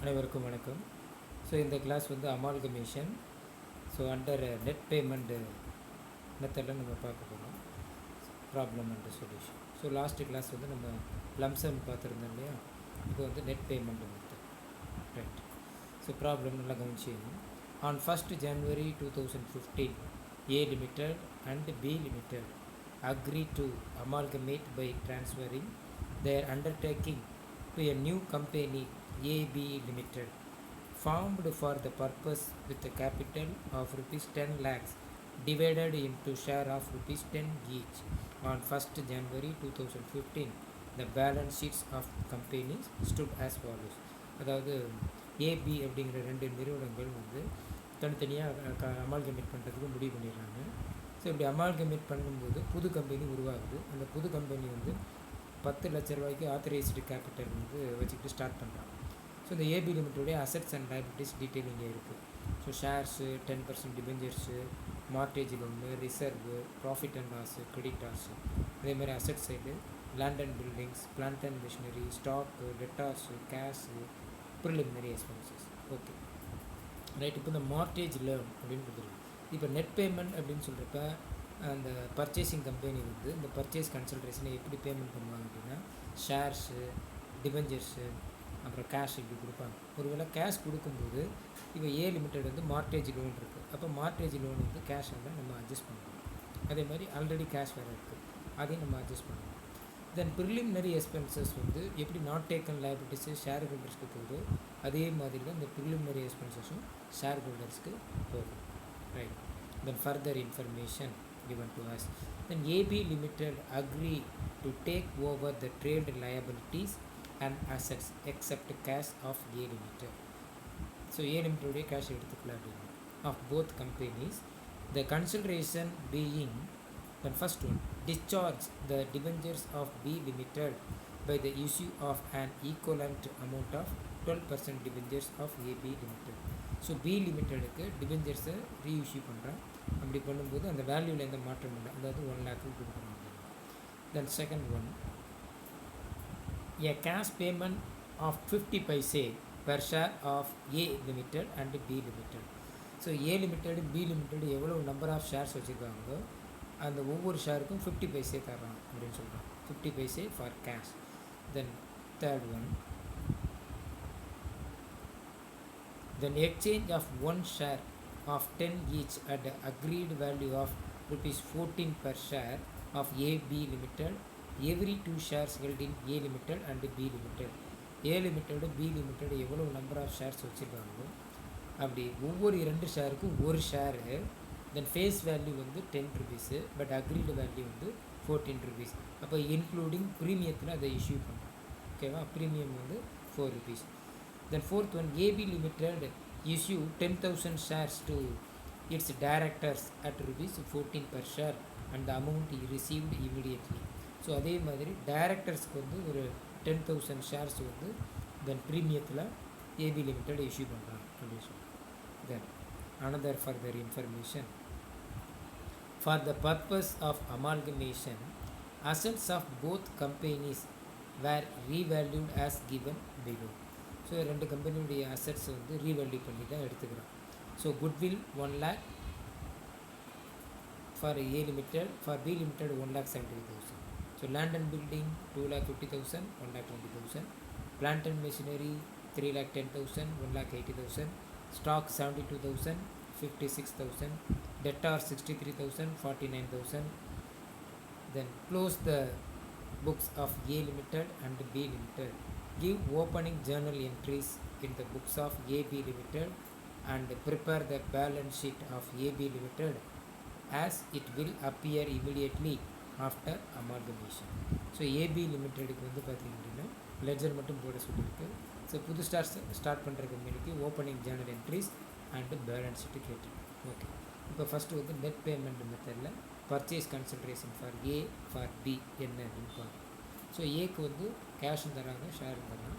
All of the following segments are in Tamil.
அனைவருக்கும் வணக்கம். ஸோ இந்த கிளாஸ் வந்து amalgamation. So under net payment மெத்தடில் நம்ம பார்க்க போகிறோம். Problem and solution. So last class வந்து நம்ம லம்சம் பார்த்துருந்தோம் இல்லையா. இப்போ வந்து net payment method. Right. So problem நல்லா கவனிச்சிக்கணும். On 1st January 2015, A Limited and B Limited agreed to amalgamate by transferring their undertaking to a new company, AB Limited, formed for the purpose with a capital of rupees 10 lakhs divided into share of rupees 10 each. On 1st January 2015, the balance sheets of companies stood as follows. அதாவது ஏபி அப்படிங்கிற ரெண்டு நிறுவனங்கள் வந்து தனித்தனியாக அமால்கமேட் பண்ணுறதுக்கு முடிவு பண்ணிடுறாங்க. ஸோ இப்படி அமால்கமேட் பண்ணும்போது புது கம்பெனி உருவாகுது. அந்த புது கம்பெனி வந்து 10 லட்ச ரூபாய்க்கு ஆத்தரைஸ்டு கேபிட்டல் வந்து வச்சுக்கிட்டு ஸ்டார்ட் பண்ணுறாங்க. ஸோ இந்த ஏபி லிமிட்டோடைய அசட்ஸ் அண்ட் லைபிலிட்டிஸ் டீட்டெயில் இங்கே இருக்குது. So shares, 10% debentures, mortgage loan, reserve, profit and loss, credit loss, அதேமாதிரி asset side land and buildings, plant and machinery, stock, debtors, cash, preliminary expenses. Okay right. இப்போ இந்த மார்டேஜ் லோன் அப்படின்னு கொடுத்துருக்கு. இப்போ நெட் பேமெண்ட் அப்படின்னு சொல்கிறப்ப அந்த பர்ச்சேசிங் கம்பெனி வந்து இந்த பர்ச்சேஸ் கன்சல்ட்ரேஷனை எப்படி பேமெண்ட் பண்ணுவாங்க அப்படின்னா ஷேர்ஸு, டிபெஞ்சர்ஸு, அப்புறம் கேஷ் இப்படி கொடுப்பாங்க. ஒருவேளை கேஷ் கொடுக்கும்போது இப்போ ஏ லிமிட்டட் வந்து மார்டேஜ் லோன் இருக்குது. அப்போ மார்டேஜ் லோன் வந்து கேஷ் வந்து நம்ம அட்ஜஸ்ட் பண்ணுவோம். அதே மாதிரி ஆல்ரெடி கேஷ் வேறு இருக்குது, அதையும் நம்ம அட்ஜஸ்ட் பண்ணுவோம். தென் ப்ரிலிமினரி எக்ஸ்பென்சஸ் வந்து எப்படி நாட் டேக்கன் லைபிலிட்டிஸு ஷேர் ஹோல்டர்ஸ்க்கு போகுதோ அதே மாதிரி தான் இந்த ப்ரிலிமினரி எக்ஸ்பென்சஸும் ஷேர் ஹோல்டர்ஸ்க்கு போகும். Right. Then further information given to us. Then AB Limited agree to take over the trade liabilities and assets except cash of A Limited. So A Limited உடைய cash எடுத்துக்கலாம் அப்படின்னு of both companies. The consideration being the first one, discharge the debentures of B Limited by the issue of an equivalent amount of 12% debentures of AB Limited. So B லிமிட்டடுக்கு டிபெஞ்சர்ஸை ரீஇஷ்யூ பண்ணுறேன். அப்படி பண்ணும்போது அந்த வேல்யூவில் எந்த மாற்றம் இல்லை, அதாவது 1 lakh கொடுக்குறோம். Then second one, a cash payment of 50 paise per share of A Limited and B Limited. So A limited B limited எவ்வளோ நம்பர் ஆஃப் ஷேர்ஸ் வச்சுருக்காங்களோ அந்த ஒவ்வொரு ஷேருக்கும் 50 paise தர்றான் அப்படின்னு சொல்கிறான். 50 paise for cash. Then third one, then exchange of one share of 10 each at the agreed value of rupees 14 per share of AB Limited, every 2 shares held in A Limited and B Limited. A Limited B Limited எவ்வளோ நம்பர் ஆஃப் ஷேர்ஸ் வச்சுருக்காங்களோ அப்படி ஒவ்வொரு 2 ஷேருக்கும் ஒரு ஷேரு. தென் ஃபேஸ் வேல்யூ வந்து 10 rupees, பட் அக்ரீடு வேல்யூ வந்து 14 rupees. அப்போ இன்க்ளூடிங் ப்ரீமியத்தில் அதை இஷ்யூ பண்ணுறோம். ஓகேவா? ப்ரீமியம் வந்து 4 rupees. Then fourth one, AB Limited issue 10,000 shares to its directors at rupees 14 per share and the amount received immediately. So அதே மாதிரி டைரக்டர்ஸ்க்கு வந்து ஒரு 10,000 ஷேர்ஸ் வந்து தென் ப்ரீமியத்தில் ஏபி லிமிட்டட் இஷ்யூ பண்ணுறாங்க அப்படின்னு சொல்லி. தென் another further information, for the purpose of amalgamation, assets of both companies were revalued as given below. So ரெண்டு கம்பெனியுடைய அசட்ஸ் வந்து ரீவேல்யூ பண்ணி தான் எடுத்துக்கிறோம். So goodwill 1 lakh for A limited, for B limited 1,70,000. So land and building 2,50,000, 1,20,000. Plant and machinery 3,10,000, 1,80,000. Stock 72,000, 56,000. Debtor 63,000, 49,000. Then close the books of A Limited and B Limited. Give opening journal entries in the books of AB Limited and prepare the balance sheet of AB Limited as it will appear immediately after amalgamation. So AB லிமிட்டடுக்கு வந்து பார்த்திங்க அப்படின்னா லெட்ஜர் மட்டும் போட சொல்லியிருக்கு. ஸோ புது ஸ்டார்ட் பண்ணுற கம்பெனிக்கு opening journal entries and balance sheet கேட்டிருக்கு. ஓகே, இப்போ ஃபஸ்ட்டு வந்து நெட் பேமெண்ட் மெத்தடில் purchase consideration for A for B என்ன அப்படின்னு பார்க்கணும். ஸோ ஏக்கு வந்து கேஷும் தராங்க, ஷேரும் தரான்.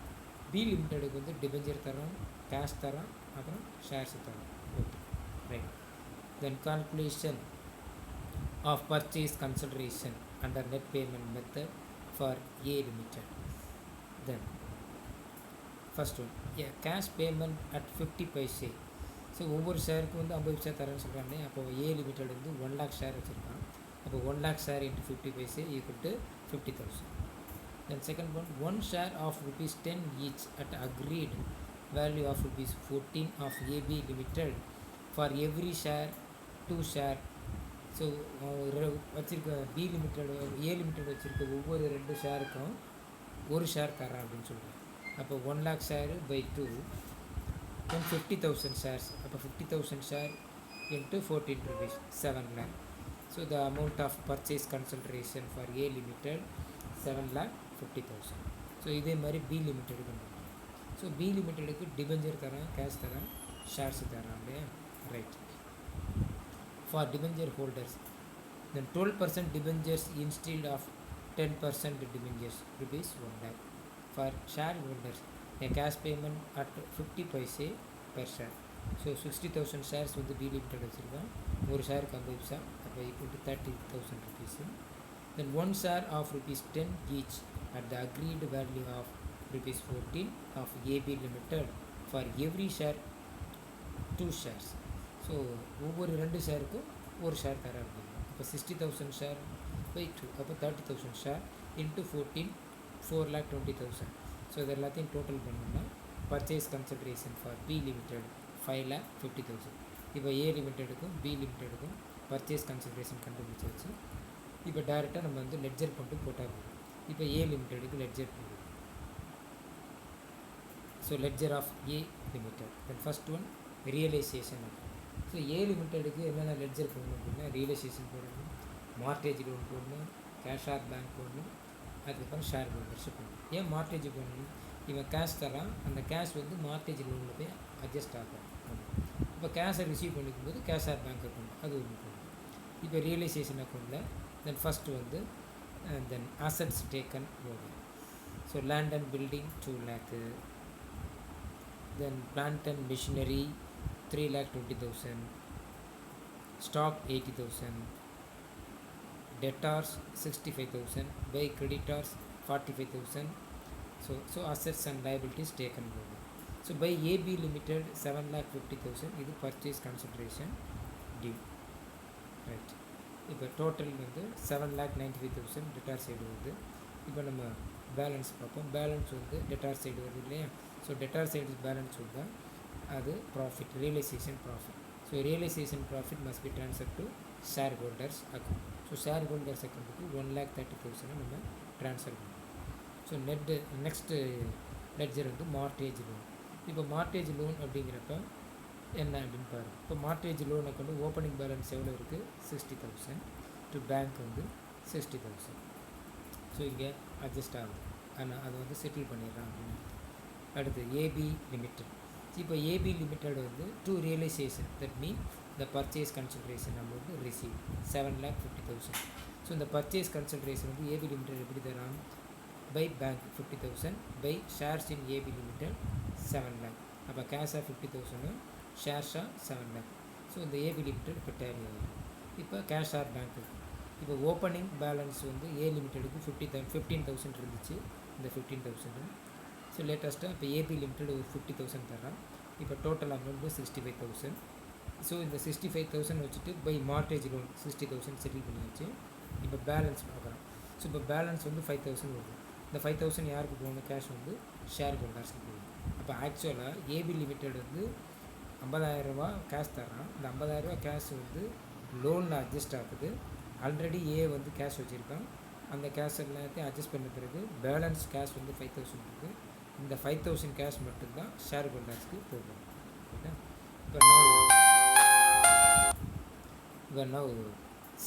பி லிமிட்டடுக்கு வந்து டிபெஞ்சர் தரான், கேஷ் தரான், அப்புறம் ஷேர்ஸு தரான். Okay right. Then calculation of purchase consideration under net payment method for A limited. Then first one cash payment at 50 paise. So ஒவ்வொரு ஷேருக்கும் வந்து 50 பைசா தரேன்னு சொல்கிறாங்க. அப்போ ஏ லிமிடெட் வந்து 1 lakh ஷேர் வச்சுருக்கான். அப்போ 1 lakh share into 50 paise equal to 50,000. Then second one share of rupees 10 each at agreed value of rupees 14 of AB Limited for every share 2 share. So வச்சுருக்க பி லிமிட்டெட் ஏ லிமிட்டெட் வச்சுருக்க ஒவ்வொரு 2 ஷேருக்கும் ஒரு ஷேர் தரேன் அப்படின்னு சொல்கிறேன். அப்போ 1 lakh share by 2, then 50,000 shares. அப்போ 50,000 share into 14 rupees 7 lakh. So the amount of purchase consideration for A limited 7,50,000. So இதே மாதிரி பி லிமிட்டெடுக்கு பண்ணுறோம். ஸோ பி லிமிட்டெடுக்கு டிபெஞ்சர் தரேன், கேஷ் தரேன், ஷேர்ஸ் தரேன் இல்லையா? Right. For debenture holders then 12% debentures instead of 10% debentures rupees 1 lakh. For shareholders a cash payment at 50 paise per share. So 60,000 shares வந்து பி லிமிட்டெட் வச்சுருக்கோம். ஒரு ஷேருக்கு 50 பைசா, அப்போ equal to 30,000 rupees. Then 1 share of rupees 10 each at the agreed value of rupees 14 of AB Limited for every share 2 shares. So ஒவ்வொரு 2 ஷேருக்கும் ஒரு ஷேர் தர அப்படிங்க. அப்போ 60,000 ஷேர் பை 2, அப்போ 30,000 ஷேர் இன்ட்டு 14 4,20,000. ஸோ இது எல்லாத்தையும் டோட்டல் பண்ணோம்னா purchase consideration for B limited 5,50,000. இப்போ ஏ லிமிட்டெடுக்கும் பி லிமிட்டெடுக்கும் பர்ச்சேஸ் கன்சிடரேஷன் கண்டுபிடிச்சாச்சு. இப்போ டேரெக்டாக நம்ம வந்து லெட்ஜர் கொண்டு போட்டால் போதும். இப்போ ஏ லிமிட்டெடுக்கு லெட்ஜர் போடுது. So ledger of A limited. Then first one realisation. So A லிமிட்டெடுக்கு என்னென்ன லெட்ஜர் போடணும் அப்படின்னா ரியலைசேஷன் போடணும், மார்டேஜ் லோன் போடணும், கேஷ் ஆர் பேங்க் போடணும், அதுக்கப்புறம் ஷேர் ஹோல்டர்ஷிப் போடணும். ஏன் மார்டேஜ் போடணும்? இவன் கேஷ் தரான், அந்த கேஷ் வந்து மார்டேஜ் லோனில் போய் அட்ஜஸ்ட் ஆகும். இப்போ கேஷை ரிசீவ் பண்ணிக்கும்போது கேஷ் ஆர் பேங்க் அக்கௌண்ட் அது ஒன்று போடணும். இப்போ ரியலைசேஷன் அக்கௌண்ட்டில் தென் ஃபஸ்ட்டு வந்து தென் அசட்ஸ் டேக்கன் போகும். So land and building 2 lakh, then plant and machinery 3,20,000, stock 80,000, debtors 65,000, by creditors 45,000. So assets and liabilities taken over. So by AB Limited 7,50,000 இது purchase consideration due. Right. இப்போ டோட்டல் வந்து 7,95,000 debtor சைடு வருது. இப்போ நம்ம பேலன்ஸ் பார்ப்போம். பேலன்ஸ் வந்து debtor சைடு வருது இல்லையா? ஸோ debtor சைடு பேலன்ஸ் வந்தால் அது profit, realisation profit. So realisation profit must be transfer to share holders account. So share holders அக்கௌண்ட்டுக்கு 1,30,000 நம்ம ட்ரான்ஸ்ஃபர் பண்ணணும். ஸோ நெக்ஸ்ட்டு லெட்ஜர் வந்து மார்டேஜ் லோன். இப்போ மார்டேஜ் லோன் அப்படிங்கிறப்ப என்ன அப்படின்னு பாருங்கள். இப்போ mortgage loan account opening balance எவ்வளோ இருக்குது? 60,000. டு பேங்க் வந்து 60,000. ஸோ இங்கே அட்ஜஸ்ட் ஆகுது, ஆனால் அதை வந்து செட்டில் பண்ணிடுறான் அப்படின்னு. அடுத்து ஏபி லிமிட்டட். இப்போ ஏபி லிமிட்டட் வந்து to realisation, that mean the purchase consideration amount receive 7,50,000. So இந்த பர்ச்சேஸ் கன்சிடரேஷன் வந்து ஏபி லிமிட்டட் எப்படி தரான்? By bank 50,000, by shares in AB limited 7 lakh. அப்போ கேஷாக 50,000, ஷேர்ஸாக 7 lakh. ஸோ இந்த ஏபி லிமிட்டட் இப்போ டேலி ஆகிடும். இப்போ கேஷ் ஆர் பேங்க்கு இப்போ ஓப்பனிங் பேலன்ஸ் வந்து ஏ லிமிட்டடுக்கு 15,000 இருந்துச்சு. இந்த 15,000 ஸோ லேட்டஸ்ட்டாக இப்போ ஏபி லிமிட்டட் ஒரு 50,000 தரான். இப்போ டோட்டல் அமௌண்ட்டு 65,000. ஸோ இந்த 65,000 வச்சுட்டு பை மார்டேஜ் லோன் 60,000 செட்டில் பண்ணியாச்சு. இப்போ பேலன்ஸ் பார்க்குறோம். ஸோ இப்போ பேலன்ஸ் வந்து 5,000 வருது. இந்த 5,000 யாருக்கு போகணும்? கேஷ் வந்து ஷேர் ஹோல்டர்ஸ்க்கு போகணும். அப்போ ஆக்சுவலாக ஏபி லிமிட்டட் வந்து 50,000 ரூபா கேஷ் தரான். இந்த 50,000 ரூபா கேஷ் வந்து லோனில் அட்ஜஸ்ட் ஆகுது. ஆல்ரெடி ஏ வந்து கேஷ் வச்சுருக்கான். அந்த கேஷ் எல்லாத்தையும் அட்ஜஸ்ட் பண்ண பிறகு பேலன்ஸ் கேஷ் வந்து 5,000 இருக்குது. இந்த 5,000 கேஷ் மட்டும்தான் ஷேர் ஹோல்டர்ஸ்க்கு போகும். ஓகே. இப்போ நவ்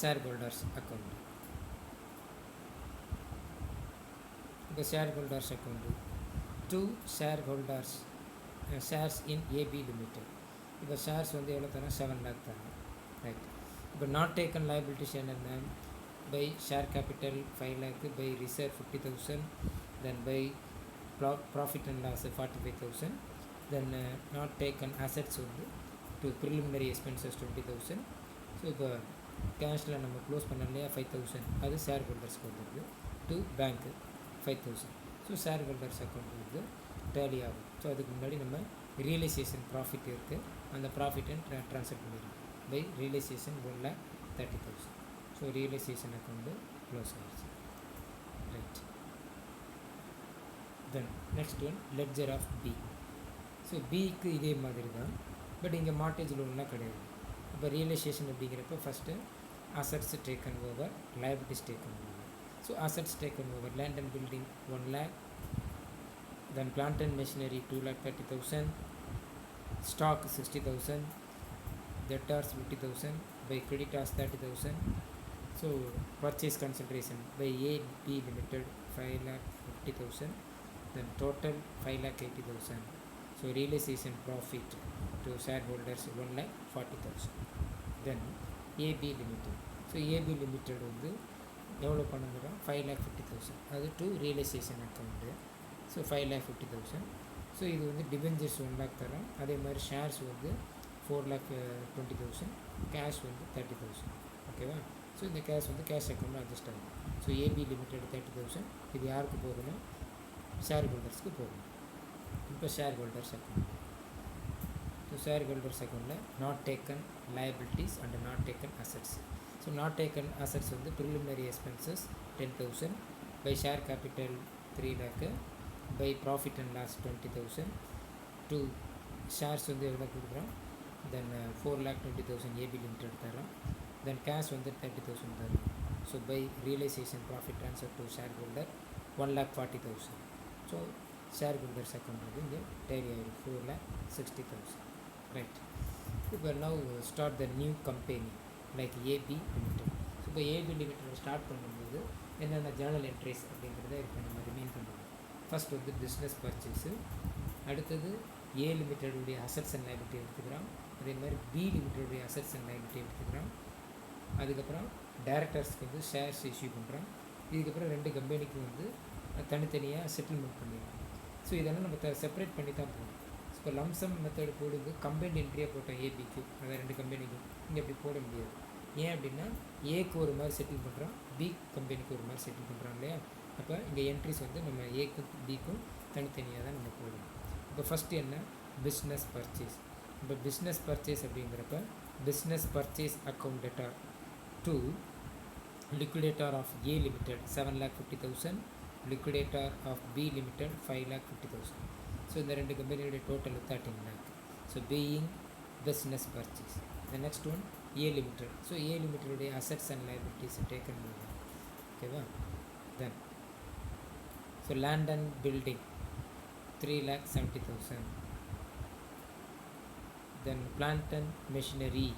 ஷேர் ஹோல்டர்ஸ் அக்கௌண்ட். இப்போ share holders account to share holders shares in AB limited. இப்போ ஷேர்ஸ் வந்து எவ்வளோ தரேன்? 7 lakh தரேன். ரைட். இப்போ நாட் டேக்கன் லைபிலிட்டிஸ் என்னென்ன? By share capital 5 lakh, by reserve 50,000, then by profit and loss 45,000, then not taken assets வந்து டு ப்ரிலிமினரி எக்ஸ்பென்சஸ் 20,000. ஸோ இப்போ கேஷில் நம்ம க்ளோஸ் பண்ண இல்லையா 5,000, அது ஷேர் ஹோல்டர்ஸ்க்கு வந்துடுது. To bank 5,000. So share holders account வந்து டேலி ஆகும். ஸோ அதுக்கு முன்னாடி நம்ம ரியலைசேஷன் ப்ராஃபிட் இருக்குது, அந்த ப்ராஃபிட்டை ட்ரான்ஸ்ஃபர் பண்ணிடுறோம் by realisation 1,30,000. So realisation account close ஆகிடுச்சு. Right. Then next one ledger of B. So பிக்கு இதே மாதிரி தான், பட் இங்கே மார்டேஜ் லோன்லாம் கிடையாது. இப்போ ரியலைசேஷன் அப்படிங்கிறப்ப first assets taken over, liabilities taken over. So assets taken over, land and building 1 lakh, then plant and machinery 2,30,000, stock 60,000, debtors 50,000, by creditors 30,000. So purchase consideration by AB Limited 5,50,000, then total 5,80,000. So realization profit to shareholders 1,40,000. then AB Limited. So AB Limited வந்து எவ்வளோ பண்ணுங்கிறோம் 5,50,000, அது to realisation account. So 5,50,000. So இது வந்து டிபெஞ்சர்ஸ் 1 lakh தரோம், அதே மாதிரி ஷேர்ஸ் வந்து 4,20,000, கேஷ் வந்து 30,000. ஓகேவா? ஸோ இந்த கேஷ் வந்து கேஷ் அக்கௌண்ட்டில் அட்ஜஸ்ட் ஆகும். ஸோ ஏபி லிமிடெட் 30,000, இது யாருக்கு போகுதுன்னா ஷேர் ஹோல்டர்ஸ்க்கு போகும். இப்போ share holders account. So share holders அக்கௌண்ட்டில் not taken liabilities and not taken assets. So not taken assets வந்து preliminary expenses 10,000, by share capital 3 lakh, by profit and loss 20,000, to shares வந்து எவ்வளோ கொடுக்குறோம், தென் 4,20,000 ஏபி லிமிடெட் தரோம், தென் கேஷ் வந்து 30,000 தரும். So by realisation profit transfer to share holder 1,40,000. So share holders account வந்து இங்கே டேலி ஆகிடும் 4,60,000. ரைட். இப்போ now start the new company like AB limited. So இப்போ ஏபி லிமிடெட் ஸ்டார்ட் பண்ணும்போது என்னென்ன ஜேர்னல் என்ட்ரிஸ் அப்படிங்கிறத இப்போ நம்ம ரிமைன் பண்ணுவோம். ஃபஸ்ட் வந்து பிஸ்னஸ் பர்ச்சேஸு, அடுத்தது ஏ லிமிட்டடுடைய அசட்ஸ் அண்ட் லைபிலிட்டி எடுத்துக்கிறோம், அதே மாதிரி பி லிமிட்டடுடைய அசட்ஸ் அண்ட் லைபிலிட்டி எடுத்துக்கிறோம். அதுக்கப்புறம் டைரக்டர்ஸ்க்கு வந்து ஷேர்ஸ் இஷ்யூ பண்ணுறோம். இதுக்கப்புறம் 2 கம்பெனிக்கு வந்து தனித்தனியாக செட்டில்மெண்ட் பண்ணிடுறோம். ஸோ இதெல்லாம் நம்ம செப்பரேட் பண்ணி தான் போகணும். இப்போ லம்சம் மெத்தட் போடுது கம்பைண்ட் என்ட்ரியாக போட்டோம் ஏபிக்கு, அதாவது 2 கம்பெனிக்கும். இங்கே அப்படி போட முடியாது. ஏன் அப்படின்னா ஏக்கு ஒரு மாதிரி செட்டில் பண்ணுறோம், பி கம்பெனிக்கு ஒரு மாதிரி செட்டில் பண்ணுறோம் இல்லையா? அப்போ இங்கே என்ட்ரிஸ் வந்து நம்ம ஏக்கும் பிக்கும் தனித்தனியாக தான் நம்ம போடணும். இப்போ ஃபஸ்ட்டு என்ன, பிஸ்னஸ் பர்ச்சேஸ். இப்போ பிஸ்னஸ் பர்ச்சேஸ் அப்படிங்கிறப்ப business purchase account data to liquidator of A limited 7,50,000, liquidator of B limited 5,50,000. So இந்த 2 கம்பெனியோடைய total 13 lakh. So being business purchase. The next one A limited. So A லிமிட்டடுடைய அசட்ஸ் அண்ட் லைபிலிட்டிஸ் டேக்கன் பண்ணுவோம். ஓகேவா? Then so land and building 3,70,000. Then plant and machinery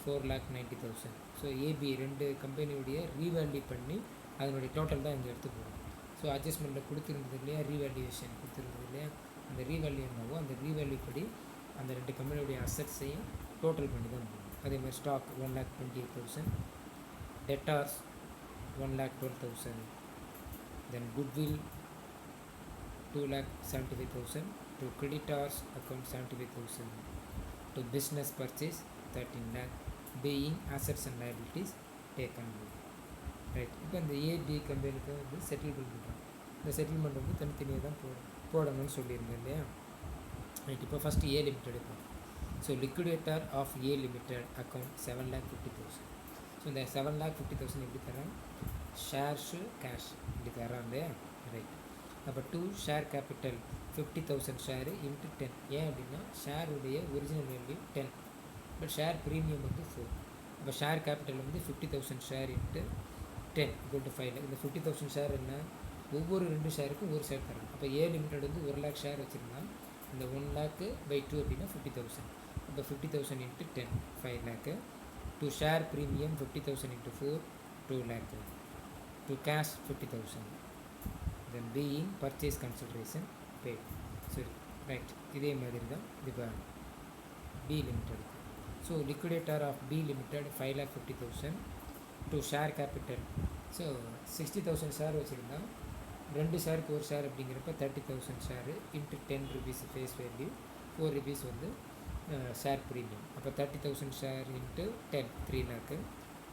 4,90,000. So A B 2 கம்பெனியுடைய ரீவேல்யூ பண்ணி அதனுடைய டோட்டல் தான் இங்கே எடுத்து போகிறோம். ஸோ அட்ஜஸ்ட்மெண்ட்டில் கொடுத்துருந்தது இல்லையா, ரீவேல்யூவேஷன் கொடுத்துருந்தது இல்லையா, அந்த ரீவேல்யூ என்னவோ அந்த ரீவேல்யூ படி அந்த 2 கம்பெனியுடைய அசட்ஸையும் டோட்டல் பண்ணி தான் போகணும். அதே மாதிரி stock 1,28,000, debtors 1,12,000, then goodwill 2,75,000, to creditors account 75,000, to business purchase 13 lakh, being assets and liabilities taken. Right. இப்போ இந்த ஏபி கம்பெனிக்கு வந்து செட்டில்மெண்ட் பண்ணுறோம். இந்த செட்டில்மெண்ட் வந்து தனித்தனியாக தான் போடணும்னு சொல்லியிருந்தேன் இல்லையா? ரைட். இப்போ ஃபஸ்ட்டு ஏ லிமிடெட் எடுப்போம். So liquidator of A limited account 7,50,000. So இந்த 7,50,000 எப்படி தரோம், ஷேர்ஸு கேஷ் இப்படி தரோம் இல்லையா? ரைட். அப்போ 2 ஷேர் கேபிட்டல் 50,000 ஷேரு இன்ட்டு 10. ஏன் அப்படின்னா ஷேருடைய original value 10, but share premium வந்து 4. அப்போ ஷேர் கேபிட்டல் வந்து 50,000 ஷேர் இன்ட்டு 10 = 5 lakh. இந்த 50,000 ஷேர் என்ன, ஒவ்வொரு 2 ஷேருக்கும் ஒரு ஷேர் தரணும். அப்போ ஏ லிமிடெட் வந்து 1 lakh ஷேர் வச்சுருந்தா இந்த 1 lakh by 2 அப்படின்னா 50,000. இப்போ 50,000 into 10 5 lakh. To share premium 50,000 into 4 2 lakh. To cash 50,000. Then being purchase consideration paid. சரி. ரைட். இதே மாதிரி தான் இப்போ B limited. So liquidator of B limited 5,50,000 to share capital. So 60,000 share வச்சுருந்தா 2 ஷேருக்கு ஒரு ஷேர் அப்படிங்கிறப்ப 30,000 share into 10 rupees face value, 4 rupees வந்து ஷேர் ப்ரீமியம். அப்போ 30,000 share into 10 3 lakh.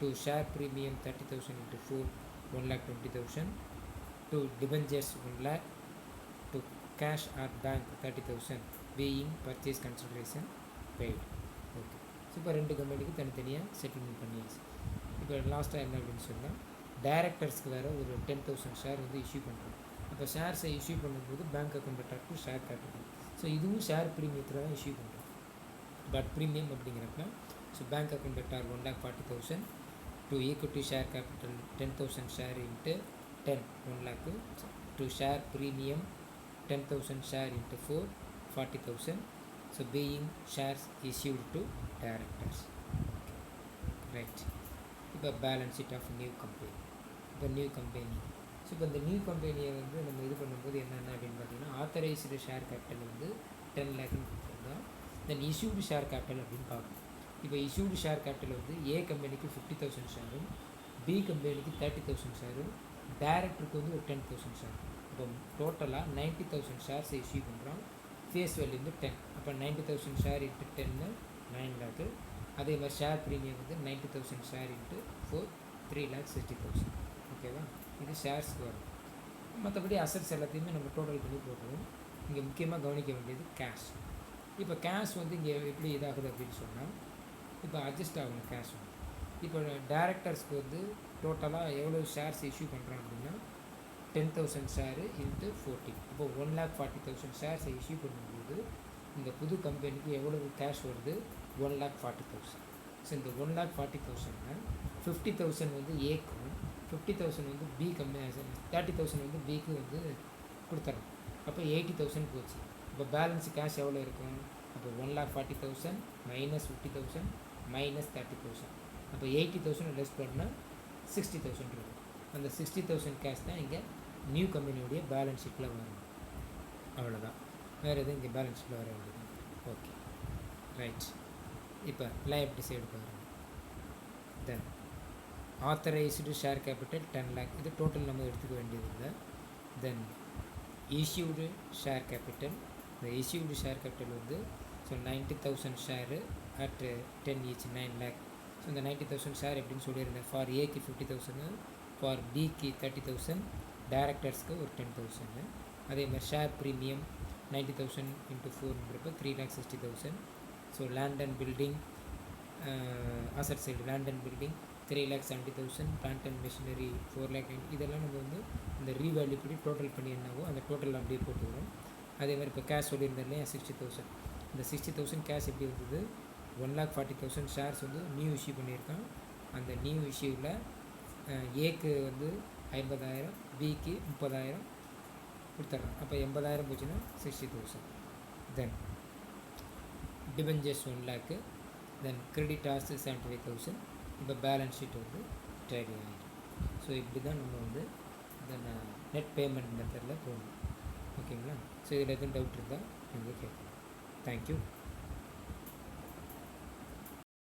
To share premium 30,000 into 4 1,20,000. To debentures 1 lakh. To cash or bank 30,000 being purchase consideration paid. Okay. So இப்போ 2 கம்பெனிக்கு தனித்தனியாக செட்டில்மெண்ட் பண்ணியாச்சு. இப்போ லாஸ்ட்டாக என்ன அப்படின்னு சொன்னால் டைரக்டர்ஸ்க்கு வேறு ஒரு 10,000 ஷேர் வந்து இஷ்யூ பண்ணுறோம். அப்போ ஷேர்ஸை இஷ்யூ பண்ணும்போது bank account to share capital. So இதுவும் ஷேர் ப்ரீமியத்தில் தான் இஷ்யூ பண்ணுறோம். பட் ப்ரீமியம் அப்படிங்கிறப்ப so bank account debtor 1,40,000 to equity share capital 10,000 share into 10 1 lakh to share premium 10,000 share into 4 40,000. So being shares issued to directors. Right. இப்போ balance sheet of new company. இப்போ நியூ கம்பெனி. ஸோ இப்போ இந்த நியூ கம்பெனியை வந்து நம்ம இது பண்ணும்போது என்னென்ன அப்படின்னு பார்த்தீங்கன்னா ஆத்தரைஸ்டு ஷேர் கேபிட்டல் வந்து 10 லேக்னு கொடுத்துருந்தோம். தென் இஷ்யூடு ஷேர் கேபிட்டல் அப்படின்னு பார்க்கணும். இப்போ இஷ்யூடு ஷேர் கேபிட்டல் வந்து ஏ கம்பெனிக்கு 50,000 ஷேரும் பி கம்பெனிக்கு 30,000 ஷேரும் டைரக்டருக்கு வந்து ஒரு 10,000 ஷேர். இப்போ டோட்டலாக 90,000 ஷேர்ஸை இஷ்யூ பண்ணுறோம். ஃபேஸ் வேல்யூ வந்து 10. அப்போ 90,000 ஷேர் இன்ட்டு 10 9 லேக்கு. அதே மாதிரி ஷேர் ப்ரீமியம் வந்து 90,000 ஷேர் இன்ட்டு 4 3,60,000. ஓகேவா? இது ஷேர்ஸ்க்கு வரும். மற்றபடி அசட்ஸ் எல்லாத்தையுமே நம்ம டோட்டல் பண்ணி போட்டுருவோம். இங்கே முக்கியமாக கவனிக்க வேண்டியது கேஷ். இப்போ கேஷ் வந்து இங்கே எப்படி இதாகுது அப்படின்னு சொன்னால் இப்போ அட்ஜஸ்ட் ஆகணும் கேஷ் வந்து. இப்போ டைரக்டர்ஸ்க்கு வந்து டோட்டலாக எவ்வளோ ஷேர்ஸ் இஷ்யூ பண்ணுறோம் அப்படின்னா 10,000 ஷேரு இன்ட்டு 14. இப்போ 1,40,000 ஷேர்ஸை இஷ்யூ பண்ணும்போது இந்த புது கம்பெனிக்கு எவ்வளவு கேஷ் வருது 1,40,000. ஸோ இந்த 1,40,000 50,000 வந்து ஏக்கும் 50,000 வந்து பி கம்பெனி 30,000 வந்து பிக்கு வந்து கொடுத்துறோம். அப்போ 80,000 போச்சு. இப்போ பேலன்ஸ் கேஷ் எவ்வளோ இருக்கும்? அப்போ 1,40,000 மைனஸ் 50,000 மைனஸ் 30,000. அப்போ 80,000 லெஸ் பண்ணால் 60,000 இருக்கும். அந்த 60,000 கேஷ் தான் இங்கே நியூ கம்பெனியுடைய பேலன்ஸ் ஷீட்டில் வரும். அவ்வளோதான், வேறு எதுவும் இங்கே பேலன்ஸ் ஷீட்டில் வர வேண்டியது. Okay right. இப்போ லைபிலிட்டி சைடு பாருங்கள். தென் ஆத்தரைஸ்டு ஷேர் கேபிட்டல் 10 lakh. இது டோட்டல் நம்ம எடுத்துக்க வேண்டியது இல்லை. தென் இஷ்யூடு ஷேர் கேபிட்டல். இந்த இஷ்யூடு ஷேர் கேபிட்டல் வந்து so 90,000 share at 10 each 9 lakh. So இந்த 90,000 ஷேர் எப்படின்னு சொல்லியிருந்தேன். ஃபார் ஏக்கு 50,000, ஃபார் பிக்கு 30,000, டைரக்டர்ஸ்க்கு ஒரு 10,000. அதே மாதிரி share premium 90,000 into 4 3,60,000. So land and building asset side land and building 3,70,000, plant and machinery 4 lakh. இதெல்லாம் நம்ம வந்து இந்த ரீவேல்யூ படி டோட்டல் பண்ணி என்னவோ அந்த டோட்டல் அப்படியே போட்டுக்கிறோம். அதே மாதிரி இப்போ கேஷ் சொல்லியிருந்தேன் இல்லையா 60,000. இந்த 60,000 கேஷ் எப்படி வந்தது? 1,40,000 ஷேர்ஸ் வந்து நியூ இஷ்யூ பண்ணியிருக்கான். அந்த நியூ இஷ்யூவில் ஏக்கு வந்து 50,000, பிக்கு 30,000 கொடுத்துட்றான். அப்போ 80,000 போச்சுன்னா 60,000. தென் டிபெஞ்சர்ஸ் 1 lakh. தென் கிரெடிட்டார்ஸ் 75,000. இப்போ பேலன்ஸ் ஷீட் வந்து டேலி ஆகிடும். ஸோ இப்படி தான் நம்ம வந்து தென் நெட் பேமெண்ட் மெத்தடில் போகணும். ஓகேங்களா? ஸோ இதில் எதுவும் டவுட் இருந்தால் நீங்கள் கேட்கலாம். தேங்க்யூ.